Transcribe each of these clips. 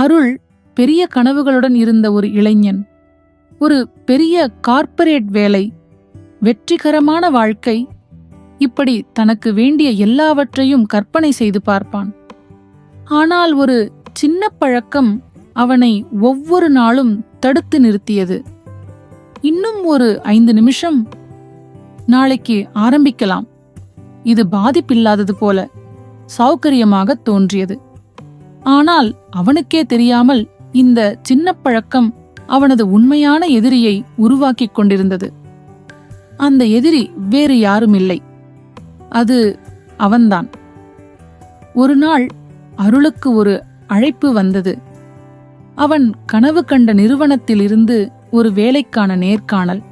அருள் பெரிய கனவுகளுடன் இருந்த ஒரு இளைஞன். ஒரு பெரிய கார்ப்பரேட் வேலை, வெற்றிகரமான வாழ்க்கை, இப்படி தனக்கு வேண்டிய எல்லாவற்றையும் கற்பனை செய்து பார்ப்பான். ஆனால் ஒரு சின்ன பழக்கம் அவனை ஒவ்வொரு நாளும் தடுத்து நிறுத்தியது. இன்னும் ஒரு 5 நிமிஷம், நாளைக்கு ஆரம்பிக்கலாம். இது பாதிப்பில்லாதது போல சௌகரியமாக தோன்றியது. ஆனால் அவனுக்கே தெரியாமல் இந்த சின்ன பழக்கம் அவனது உண்மையான எதிரியை உருவாக்கிக் கொண்டிருந்தது. அந்த எதிரி வேறு யாரும் இல்லை, அது அவன்தான். ஒரு நாள் அருளுக்கு ஒரு அழைப்பு வந்தது. அவன் கனவு கண்ட நிறுவனத்திலிருந்து ஒரு வேலைக்கான நேர்காணல்.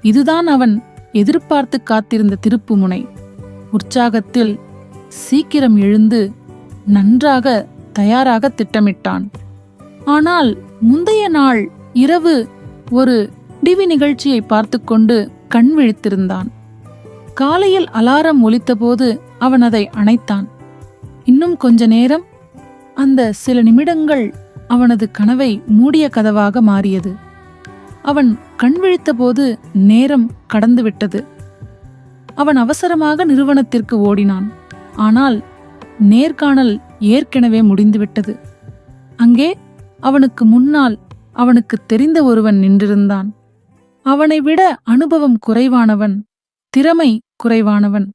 இதுதான் அவன் எதிர்பார்த்து காத்திருந்த திருப்புமுனை. உற்சாகத்தில் சீக்கிரம் எழுந்து நன்றாக தயாராக திட்டமிட்டான். ஆனால் முந்தைய நாள் இரவு ஒரு டிவி நிகழ்ச்சியை பார்த்து கொண்டு கண் விழித்திருந்தான். காலையில் அலாரம் ஒலித்தபோது அவன் அதை அணைத்தான். இன்னும் கொஞ்ச நேரம், அந்த சில நிமிடங்கள் அவனது கனவை மூடிய கதவாக மாறியது. அவன் கண் விழித்தபோது நேரம் கடந்துவிட்டது. அவன் அவசரமாக நிறுவனத்திற்கு ஓடினான். ஆனால் நேர்காணல் ஏற்கனவே முடிந்துவிட்டது. அங்கே அவனுக்கு முன்னால் அவனுக்கு தெரிந்த ஒருவன் நின்றிருந்தான். அவனை விட அனுபவம் குறைவானவன், திறமை குறைவானவன்.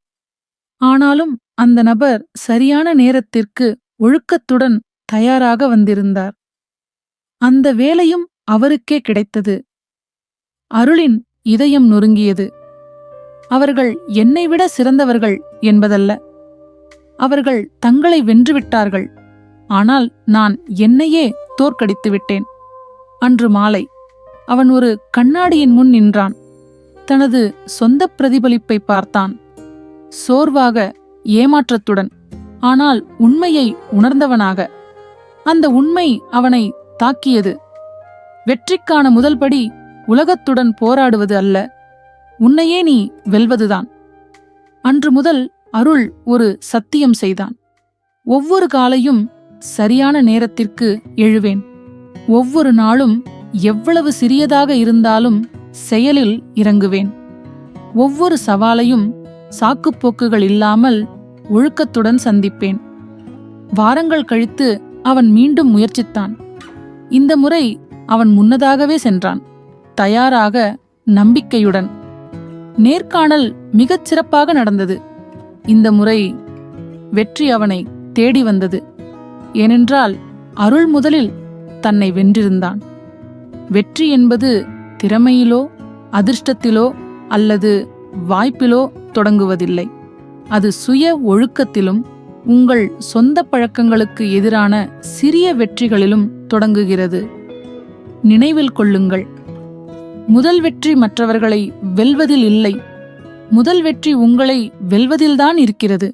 ஆனாலும் அந்த நபர் சரியான நேரத்திற்கு ஒழுக்கத்துடன் தயாராக வந்திருந்தார். அந்த வேலையும் அவருக்கே கிடைத்தது. அருளின் இதயம் நொறுங்கியது. அவர்கள் என்னை விட சிறந்தவர்கள் என்பதல்ல, அவர்கள் தங்களை வென்றுவிட்டார்கள். ஆனால் நான் என்னையே தோற்கடித்து விட்டேன். அன்று மாலை அவன் ஒரு கண்ணாடியின் முன் நின்றான். தனது சொந்த பிரதிபலிப்பை பார்த்தான். சோர்வாக, ஏமாற்றத்துடன், ஆனால் உண்மையை உணர்ந்தவனாக. அந்த உண்மை அவனை தாக்கியது. வெற்றிக்கான முதல் படி உலகத்துடன் போராடுவது அல்ல, உன்னையே நீ வெல்வதுதான். அன்று முதல் அருள் ஒரு சத்தியம் செய்தான். ஒவ்வொரு காலையும் சரியான நேரத்திற்கு எழுவேன். ஒவ்வொரு நாளும் எவ்வளவு சிறியதாக இருந்தாலும் செயலில் இறங்குவேன். ஒவ்வொரு சவாலையும் சாக்குப்போக்குகள் இல்லாமல் ஒழுக்கத்துடன் சந்திப்பேன். வாரங்கள் கழித்து அவன் மீண்டும் முயற்சித்தான். இந்த முறை அவன் முன்னதாகவே சென்றான், தயாராக, நம்பிக்கையுடன். நேர்காணல் மிகச் சிறப்பாக நடந்தது. இந்த முறை வெற்றி அவனை தேடி வந்தது. ஏனென்றால் அருள் முதலில் தன்னை வென்றிருந்தான். வெற்றி என்பது திறமையிலோ, அதிர்ஷ்டத்திலோ அல்லது வாய்ப்பிலோ தொடங்குவதில்லை. அது சுய ஒழுக்கத்திலும் உங்கள் சொந்த பழக்கங்களுக்கு எதிரான சிறிய வெற்றிகளிலும் தொடங்குகிறது. நினைவில் கொள்ளுங்கள், முதல் வெற்றி மற்றவர்களை வெல்வதில் இல்லை, முதல் வெற்றி உங்களை வெல்வதில்தான் இருக்கிறது.